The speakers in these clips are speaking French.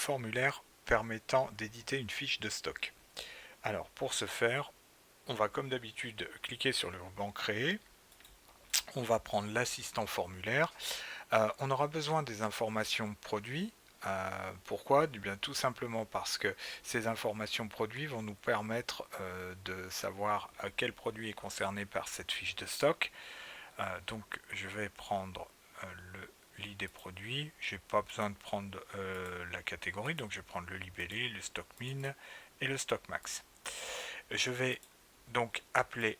formulaire permettant d'éditer une fiche de stock. Alors pour ce faire, on va comme d'habitude cliquer sur le ruban créer, on va prendre l'assistant formulaire, on aura besoin des informations produits. Pourquoi? Eh bien, tout simplement parce que ces informations produits vont nous permettre de savoir quel produit est concerné par cette fiche de stock. Donc je vais prendre l'id des produits, j'ai pas besoin de prendre la catégorie, donc je vais prendre le libellé, le stock min et le stock max. Je vais donc appeler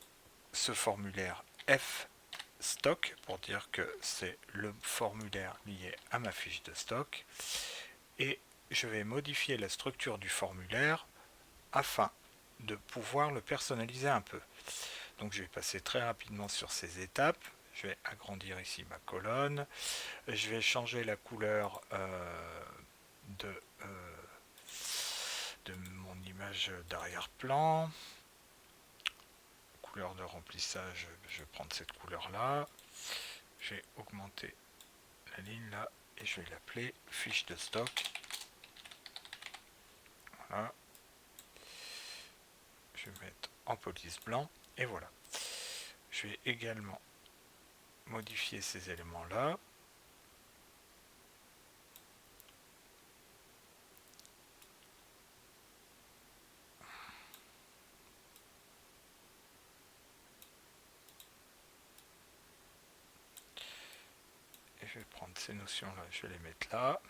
ce formulaire F stock pour dire que c'est le formulaire lié à ma fiche de stock, et je vais modifier la structure du formulaire afin de pouvoir le personnaliser un peu. Donc je vais passer très rapidement sur ces étapes. Je vais agrandir ici ma colonne. Je vais changer la couleur de mon image d'arrière-plan. Couleur de remplissage, je vais prendre cette couleur-là. Je vais augmenter la ligne là et je vais l'appeler fiche de stock. Voilà. Je vais mettre en police blanc et voilà. Je vais également modifier ces éléments-là. Et je vais prendre ces notions-là, je vais les mettre là.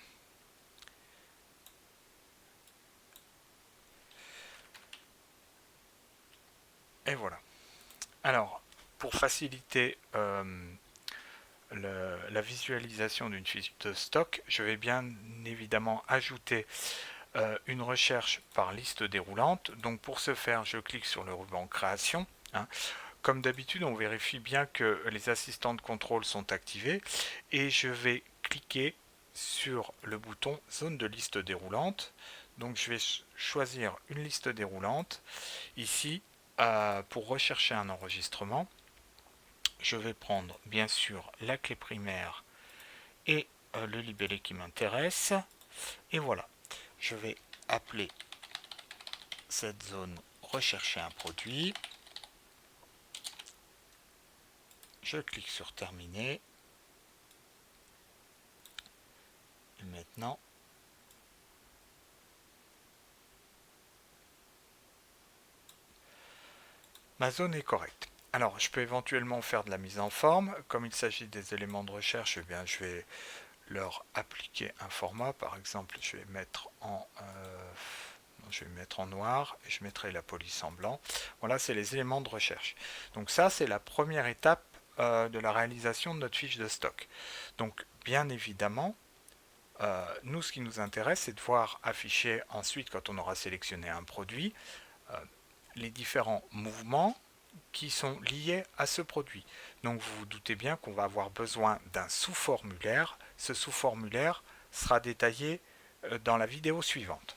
Et voilà. Alors, pour faciliter la visualisation d'une fiche de stock, je vais bien évidemment ajouter une recherche par liste déroulante. Donc pour ce faire, je clique sur le ruban création. Comme d'habitude, on vérifie bien que les assistants de contrôle sont activés et je vais cliquer sur le bouton zone de liste déroulante. Donc je vais choisir une liste déroulante ici pour rechercher un enregistrement. Je vais prendre bien sûr la clé primaire et le libellé qui m'intéresse. Et voilà, je vais appeler cette zone rechercher un produit. Je clique sur terminer. Et maintenant, ma zone est correcte. Alors, je peux éventuellement faire de la mise en forme. Comme il s'agit des éléments de recherche, eh bien, je vais leur appliquer un format. Par exemple, je vais mettre en noir et je mettrai la police en blanc. Voilà, c'est les éléments de recherche. Donc ça, c'est la première étape de la réalisation de notre fiche de stock. Donc, bien évidemment, nous, ce qui nous intéresse, c'est de voir afficher ensuite, quand on aura sélectionné un produit, les différents mouvements qui sont liés à ce produit. Donc vous vous doutez bien qu'on va avoir besoin d'un sous-formulaire. Ce sous-formulaire sera détaillé dans la vidéo suivante.